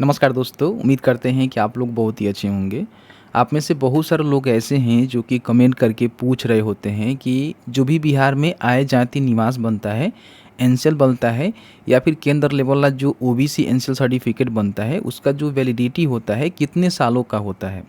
नमस्कार दोस्तों, उम्मीद करते हैं कि आप लोग बहुत ही अच्छे होंगे। आप में से बहुत सारे लोग ऐसे हैं जो कि कमेंट करके पूछ रहे होते हैं कि जो भी बिहार में आय जाति निवास बनता है, एनसेल बनता है या फिर केंद्र लेवल वाला जो ओबीसी एनसेल सर्टिफिकेट बनता है, उसका जो वैलिडिटी होता है कितने सालों का होता है।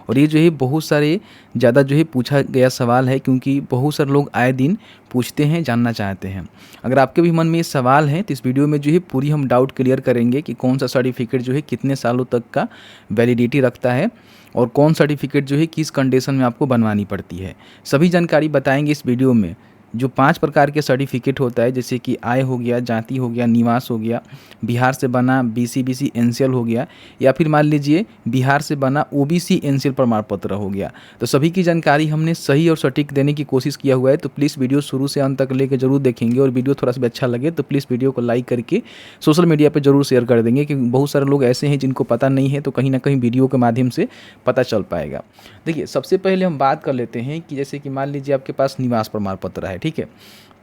और ये जो है बहुत सारे ज़्यादा जो है पूछा गया सवाल है, क्योंकि बहुत सारे लोग आए दिन पूछते हैं, जानना चाहते हैं। अगर आपके भी मन में ये सवाल है तो इस वीडियो में जो है पूरी हम डाउट क्लियर करेंगे कि कौन सा सर्टिफिकेट जो है कितने सालों तक का वैलिडिटी रखता है और कौन सर्टिफिकेट जो है किस कंडीशन में आपको बनवानी पड़ती है। सभी जानकारी बताएंगे इस वीडियो में। जो 5 प्रकार के सर्टिफिकेट होता है, जैसे कि आय हो गया, जाति हो गया, निवास हो गया, बिहार से बना बीसी एनसीएल हो गया, या फिर मान लीजिए बिहार से बना ओबीसी एनसीएल प्रमाण पत्र हो गया। तो सभी की जानकारी हमने सही और सटीक देने की कोशिश किया हुआ है। तो प्लीज़ वीडियो शुरू से अंत तक लेकर जरूर देखेंगे, और वीडियो थोड़ा सा भी अच्छा लगे तो प्लीज़ वीडियो को लाइक करके सोशल मीडिया पर जरूर शेयर कर देंगे, क्योंकि बहुत सारे लोग ऐसे हैं जिनको पता नहीं है, तो कहीं ना कहीं वीडियो के माध्यम से पता चल पाएगा। देखिए, सबसे पहले हम बात कर लेते हैं कि जैसे कि मान लीजिए आपके पास निवास प्रमाण पत्र है, ठीक है।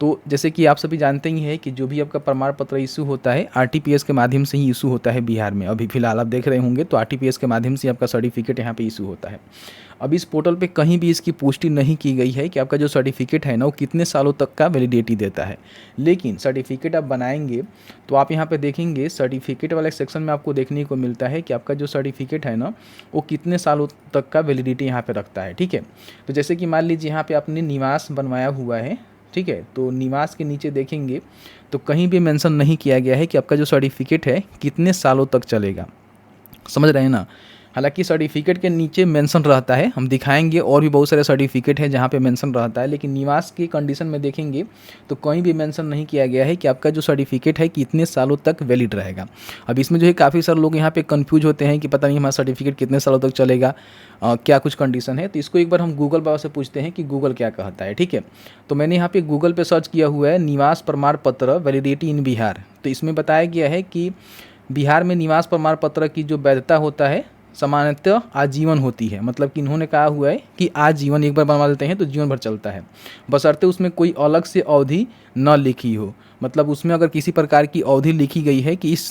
तो जैसे कि आप सभी जानते ही हैं कि जो भी आपका प्रमाण पत्र इशू होता है आरटीपीएस के माध्यम से ही इशू होता है बिहार में। अभी फिलहाल आप देख रहे होंगे तो आरटीपीएस के माध्यम से आपका सर्टिफिकेट यहाँ पे इशू होता है। अब इस पोर्टल पे कहीं भी इसकी पुष्टि नहीं की गई है कि आपका जो सर्टिफिकेट है ना वो कितने सालों तक का वैलिडिटी देता है। लेकिन सर्टिफिकेट आप बनाएंगे तो आप यहाँ पे देखेंगे सर्टिफिकेट वाले सेक्शन में आपको देखने को मिलता है कि आपका जो सर्टिफिकेट है ना वो कितने सालों तक का वैलिडिटी यहाँ पे रखता है, ठीक है। तो जैसे कि मान लीजिए यहाँ पे आपने निवास बनवाया हुआ है, ठीक है। तो निवास के नीचे देखेंगे तो कहीं भी मेंशन नहीं किया गया है कि आपका जो सर्टिफिकेट है कितने सालों तक चलेगा, समझ रहे हैं ना। हालांकि सर्टिफिकेट के नीचे मेंशन रहता है, हम दिखाएंगे और भी बहुत सारे सर्टिफिकेट हैं जहाँ पे मेंशन रहता है, लेकिन निवास की कंडीशन में देखेंगे तो कहीं भी मेंशन नहीं किया गया है कि आपका जो सर्टिफिकेट है कितने सालों तक वैलिड रहेगा। अब इसमें जो है काफ़ी सारे लोग यहाँ पे कंफ्यूज होते हैं कि पता नहीं हमारा सर्टिफिकेट कितने सालों तक चलेगा, क्या कुछ कंडीशन है। तो इसको एक बार हम गूगल बाबा से पूछते हैं कि गूगल क्या कहता है, ठीक है। तो मैंने यहाँ पे गूगल पे सर्च किया हुआ है निवास प्रमाण पत्र वैलिडिटी इन बिहार। तो इसमें बताया गया है कि बिहार में निवास प्रमाण पत्र की जो वैधता होता है सामान्यतः आजीवन होती है। मतलब कि इन्होंने कहा हुआ है कि आजीवन एक बार बनवा लेते हैं तो जीवन भर चलता है, बशर्ते उसमें कोई अलग से अवधि न लिखी हो। मतलब उसमें अगर किसी प्रकार की अवधि लिखी गई है कि इस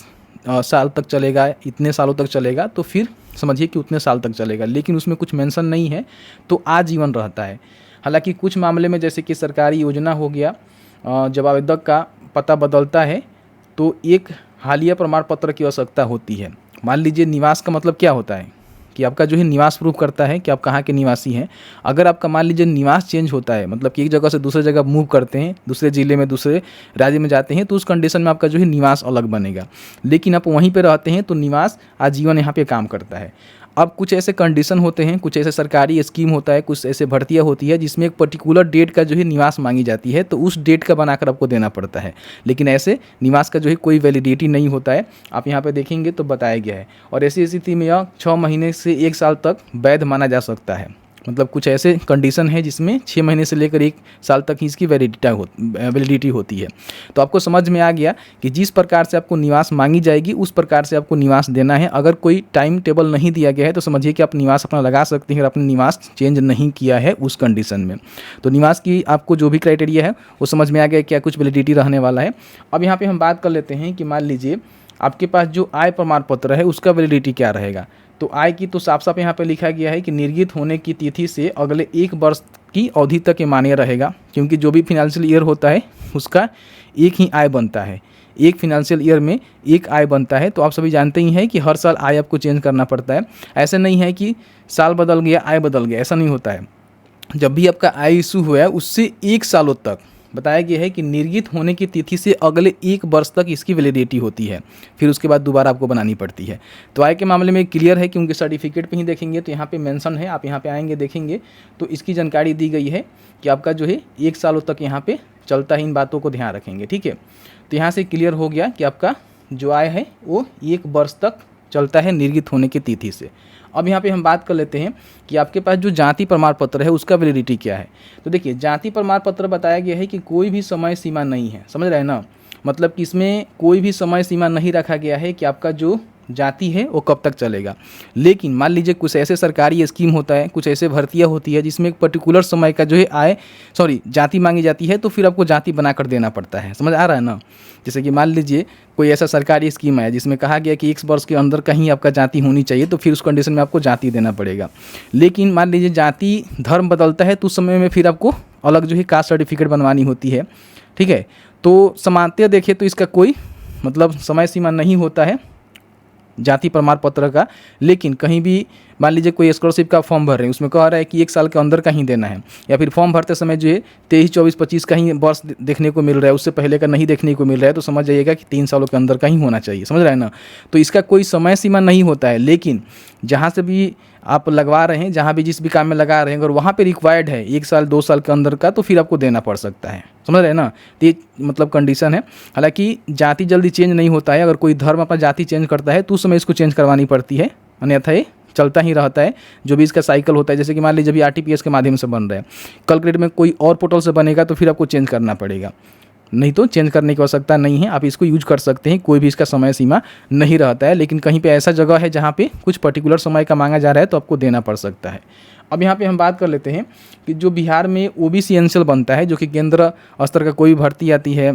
साल तक चलेगा, इतने सालों तक चलेगा, तो फिर समझिए कि उतने साल तक चलेगा। लेकिन उसमें कुछ मेंशन नहीं है तो आजीवन रहता है। हालांकि कुछ मामले में जैसे कि सरकारी योजना हो गया, जब आवेदक का पता बदलता है तो एक हालिया प्रमाण पत्र की आवश्यकता होती है। मान लीजिए निवास का मतलब क्या होता है कि आपका जो है निवास प्रूफ करता है कि आप कहाँ के निवासी हैं। अगर आपका मान लीजिए निवास चेंज होता है, मतलब कि एक जगह से दूसरे जगह मूव करते हैं, दूसरे ज़िले में दूसरे राज्य में जाते हैं, तो उस कंडीशन में आपका जो है निवास अलग बनेगा। लेकिन आप वहीं पे रहते हैं तो निवास आजीवन यहाँ पे काम करता है। अब कुछ ऐसे कंडीशन होते हैं, कुछ ऐसे सरकारी स्कीम होता है, कुछ ऐसे भर्तियाँ होती है जिसमें एक पर्टिकुलर डेट का जो है निवास मांगी जाती है, तो उस डेट का बनाकर आपको देना पड़ता है। लेकिन ऐसे निवास का जो है कोई वैलिडिटी नहीं होता है। आप यहाँ पे देखेंगे तो बताया गया है। और ऐसी स्थिति में यह 6 महीने से 1 साल तक वैध माना जा सकता है। मतलब कुछ ऐसे कंडीशन है जिसमें 6 महीने से लेकर 1 साल तक ही इसकी वैलिडिटी होती है। तो आपको समझ में आ गया कि जिस प्रकार से आपको निवास मांगी जाएगी उस प्रकार से आपको निवास देना है। अगर कोई टाइम टेबल नहीं दिया गया है तो समझिए कि आप निवास अपना लगा सकते हैं, अगर आपने निवास चेंज नहीं किया है उस कंडीशन में। तो निवास की आपको जो भी क्राइटेरिया है वो समझ में आ गया, क्या कुछ वैलिडिटी रहने वाला है। अब यहाँ पर हम बात कर लेते हैं कि मान लीजिए आपके पास जो आय प्रमाण पत्र है उसका वैलिडिटी क्या रहेगा। तो आय की तो साफ साफ यहाँ पे लिखा गया है कि निर्गत होने की तिथि से अगले 1 वर्ष की अवधि तक ये मान्य रहेगा, क्योंकि जो भी फिनेंशियल ईयर होता है उसका एक ही आय बनता है। एक फिनेंशियल ईयर में एक आय बनता है। तो आप सभी जानते ही हैं कि हर साल आय आपको चेंज करना पड़ता है। ऐसे नहीं है कि साल बदल गया आय बदल गया, ऐसा नहीं होता है। जब भी आपका आय इशू हुआ है उससे 1 सालों तक बताया गया है कि निर्गत होने की तिथि से अगले 1 वर्ष तक इसकी वैलिडिटी होती है, फिर उसके बाद दोबारा आपको बनानी पड़ती है। तो आय के मामले में क्लियर है, क्योंकि सर्टिफिकेट पे ही देखेंगे तो यहाँ पे मेंशन है। आप यहाँ पे आएंगे देखेंगे तो इसकी जानकारी दी गई है कि आपका जो है 1 सालों तक यहाँ पे चलता है। इन बातों को ध्यान रखेंगे, ठीक है। तो यहाँ से क्लियर हो गया कि आपका जो आय है वो 1 वर्ष तक चलता है निर्गत होने की तिथि से। अब यहाँ पे हम बात कर लेते हैं कि आपके पास जो जाति प्रमाण पत्र है उसका वैलिडिटी क्या है। तो देखिए, जाति प्रमाण पत्र बताया गया है कि कोई भी समय सीमा नहीं है, समझ रहे हैं ना। मतलब कि इसमें कोई भी समय सीमा नहीं रखा गया है कि आपका जो जाती है वो कब तक चलेगा। लेकिन मान लीजिए कुछ ऐसे सरकारी स्कीम होता है, कुछ ऐसे भर्तियाँ होती है जिसमें एक पर्टिकुलर समय का जो है जाति मांगी जाती है, तो फिर आपको जाति बनाकर देना पड़ता है। समझ आ रहा है ना। जैसे कि मान लीजिए कोई ऐसा सरकारी स्कीम है जिसमें कहा गया कि 1 वर्ष के अंदर कहीं आपका जाति होनी चाहिए, तो फिर उस कंडीशन में आपको जाति देना पड़ेगा। लेकिन मान लीजिए जाति धर्म बदलता है तो उस समय में फिर आपको अलग जो है कास्ट सर्टिफिकेट बनवानी होती है। ठीक है, तो सामान्यतः देखें तो इसका कोई मतलब समय सीमा नहीं होता है जाति प्रमाण पत्र का। लेकिन कहीं भी मान लीजिए कोई स्कॉलरशिप का फॉर्म भर रहे हैं, उसमें कह रहा है कि 1 साल के अंदर का ही देना है, या फिर फॉर्म भरते समय जो है 23, 24, 25 का ही वर्ष देखने को मिल रहा है, उससे पहले का नहीं देखने को मिल रहा है, तो समझ जाइएगा कि 3 सालों के अंदर का ही होना चाहिए। समझ रहे हैं ना। तो इसका कोई समय सीमा नहीं होता है। लेकिन जहाँ से भी आप लगवा रहे हैं, जहाँ भी जिस भी काम में लगा रहे हैं, अगर वहाँ पे रिक्वायर्ड है 1 साल 2 साल के अंदर का, तो फिर आपको देना पड़ सकता है। समझ रहे हैं ना। तो ये मतलब कंडीशन है। हालांकि जाति जल्दी चेंज नहीं होता है। अगर कोई धर्म अपना जाति चेंज करता है तो उस समय इसको चेंज करवानी पड़ती है, अन्यथा ये चलता ही रहता है जो भी इसका साइकिल होता है। जैसे कि मान लीजिए अभी RTPS के माध्यम से बन रहा है, कल के डेट में कोई और पोर्टल से बनेगा तो फिर आपको चेंज करना पड़ेगा, नहीं तो चेंज करने की आवश्यकता नहीं है। आप इसको यूज कर सकते हैं, कोई भी इसका समय सीमा नहीं रहता है। लेकिन कहीं पे ऐसा जगह है जहाँ पे कुछ पर्टिकुलर समय का मांगा जा रहा है तो आपको देना पड़ सकता है। अब यहाँ पे हम बात कर लेते हैं कि जो बिहार में OBC एनसीएल बनता है, जो कि केंद्र स्तर का कोई भी भर्ती आती है,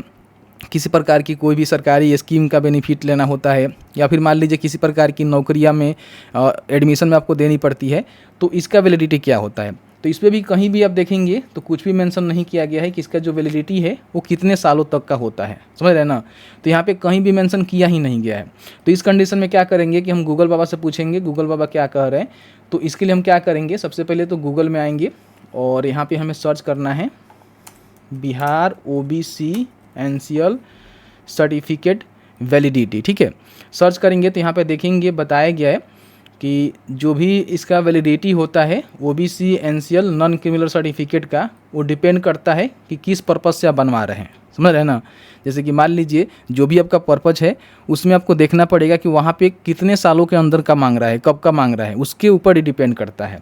किसी प्रकार की कोई भी सरकारी स्कीम का बेनिफिट लेना होता है, या फिर मान लीजिए किसी प्रकार की नौकरियां में एडमिशन में आपको देनी पड़ती है, तो इसका वैलिडिटी क्या होता है। तो इस पर भी कहीं भी आप देखेंगे तो कुछ भी मेंशन नहीं किया गया है कि इसका जो वैलिडिटी है वो कितने सालों तक का होता है। समझ रहे हैं ना। तो यहाँ पे कहीं भी मेंशन किया ही नहीं गया है। तो इस कंडीशन में क्या करेंगे कि हम गूगल बाबा से पूछेंगे गूगल बाबा क्या कह रहे हैं। तो इसके लिए हम क्या करेंगे, सबसे पहले तो गूगल में आएंगे और यहाँ पर हमें सर्च करना है Bihar OBC NCL certificate validity. ठीक है, सर्च करेंगे तो यहाँ पे देखेंगे बताया गया है कि जो भी इसका वैलिडिटी होता है OBC NCL non criminal certificate का, वो डिपेंड करता है कि किस पर्पज़ से आप बनवा रहे हैं। समझ रहे हैं ना। जैसे कि मान लीजिए जो भी आपका पर्पज़ है उसमें आपको देखना पड़ेगा कि वहाँ पे कितने सालों के अंदर का मांग रहा है, कब का मांग रहा है, उसके ऊपर ही डिपेंड करता है।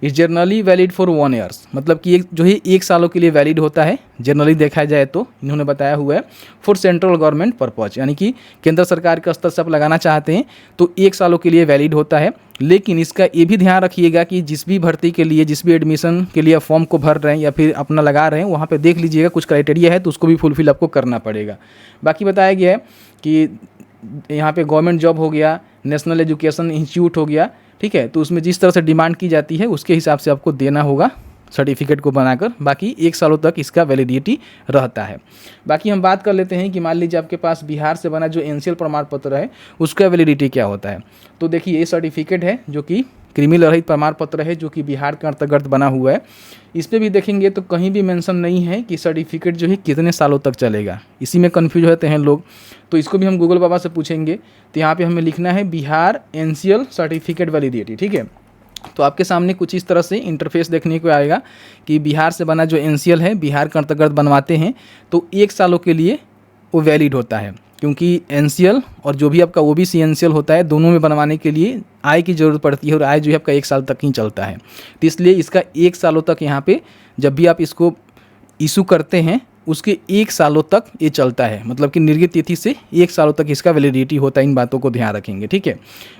इस जनरली वैलिड फॉर 1 ईयर, मतलब कि एक जो है 1 सालों के लिए वैलिड होता है। जनरली देखा जाए तो इन्होंने बताया हुआ है फॉर सेंट्रल गवर्नमेंट पर्पज़, यानी कि केंद्र सरकार के स्तर से आप लगाना चाहते हैं तो 1 सालों के लिए वैलिड होता है। लेकिन इसका ये भी ध्यान रखिएगा कि जिस भी भर्ती के लिए, जिस भी एडमिशन के लिए फॉर्म को भर रहे हैं या फिर अपना लगा रहे हैं, वहाँ पे देख लीजिएगा कुछ क्राइटेरिया है तो उसको भी फुलफिल आपको करना पड़ेगा। बाकी बताया गया है कि यहाँ पे गवर्नमेंट जॉब हो गया, नेशनल एजुकेशन इंस्टीट्यूट हो गया, ठीक है, तो उसमें जिस तरह से डिमांड की जाती है उसके हिसाब से आपको देना होगा सर्टिफिकेट को बनाकर। बाकी 1 सालों तक इसका वैलिडिटी रहता है। बाकी हम बात कर लेते हैं कि मान लीजिए आपके पास बिहार से बना जो एनसीएल प्रमाण पत्र है उसका वैलिडिटी क्या होता है। तो देखिए ये सर्टिफिकेट है जो कि क्रिमिनल रहित प्रमाण पत्र है, जो कि बिहार के अंतर्गत बना हुआ है। इस पर भी देखेंगे तो कहीं भी मेंशन नहीं है कि सर्टिफिकेट जो है कितने सालों तक चलेगा। इसी में कन्फ्यूज होते हैं लोग। तो इसको भी हम गूगल बाबा से पूछेंगे। तो यहाँ पे हमें लिखना है बिहार एनसीएल सर्टिफिकेट वैलिडिटी। ठीक है, तो आपके सामने कुछ इस तरह से इंटरफेस देखने को आएगा कि बिहार से बना जो एनसीएल है, बिहार के अंतर्गत बनवाते हैं तो 1 सालों के लिए वो वैलिड होता है। क्योंकि एनसीएल और जो भी आपका OBC एनसीएल होता है, दोनों में बनवाने के लिए आय की ज़रूरत पड़ती है और आय जो है आपका 1 साल तक ही चलता है। तो इसलिए इसका 1 सालों तक यहाँ पे जब भी आप इसको इशू करते हैं उसके 1 सालों तक ये चलता है, मतलब कि निर्गत तिथि से 1 सालों तक इसका वैलिडिटी होता है। इन बातों को ध्यान रखेंगे। ठीक है,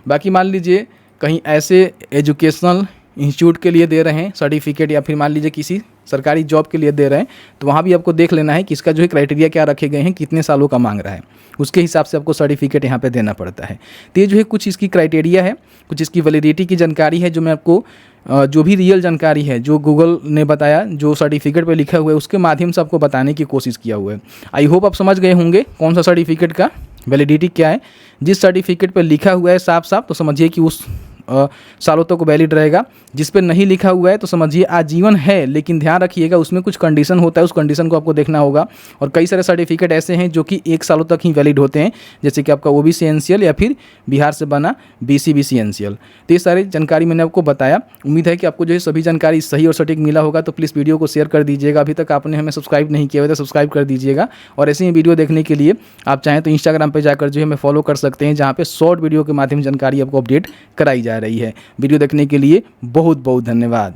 बाकी मान लीजिए कहीं ऐसे एजुकेशनल इंस्टीट्यूट के लिए दे रहे हैं सर्टिफिकेट, या फिर मान लीजिए किसी सरकारी जॉब के लिए दे रहे हैं, तो वहाँ भी आपको देख लेना है कि इसका जो है क्राइटेरिया क्या रखे गए हैं, कितने सालों का मांग रहा है, उसके हिसाब से आपको सर्टिफिकेट यहाँ पे देना पड़ता है। तो ये जो है कुछ इसकी क्राइटेरिया है, कुछ इसकी वैलिडिटी की जानकारी है, जो मैं आपको जो भी रियल जानकारी है जो गूगल ने बताया, जो सर्टिफिकेट पे लिखा हुआ है, उसके माध्यम से आपको बताने की कोशिश किया हुआ है। आई होप आप समझ गए होंगे कौन सा सर्टिफिकेट का वैलिडिटी क्या है। जिस सर्टिफिकेट पे लिखा हुआ है साफ साफ, तो समझिए कि उस सालों तक वैलिड रहेगा। जिस पे नहीं लिखा हुआ है तो समझिए आजीवन है, लेकिन ध्यान रखिएगा उसमें कुछ कंडीशन होता है, उस कंडीशन को आपको देखना होगा। और कई सारे सर्टिफिकेट ऐसे हैं जो कि 1 सालों तक ही वैलिड होते हैं, जैसे कि आपका OBC एनसीएल या फिर बिहार से बना BC एनसीएल। तो ये सारी जानकारी मैंने आपको बताया। उम्मीद है कि आपको जो है सभी जानकारी सही और सटीक मिला होगा। तो प्लीज़ वीडियो को शेयर कर दीजिएगा। अभी तक आपने हमें सब्सक्राइब नहीं किया हुआ तो सब्सक्राइब कर दीजिएगा। और ऐसे ही वीडियो देखने के लिए आप चाहें तो इंस्टाग्राम पर जाकर जो है हमें फॉलो कर सकते हैं, जहाँ पे शॉर्ट वीडियो के माध्यम से जानकारी आपको अपडेट कराई जा रही है। वीडियो देखने के लिए बहुत बहुत धन्यवाद।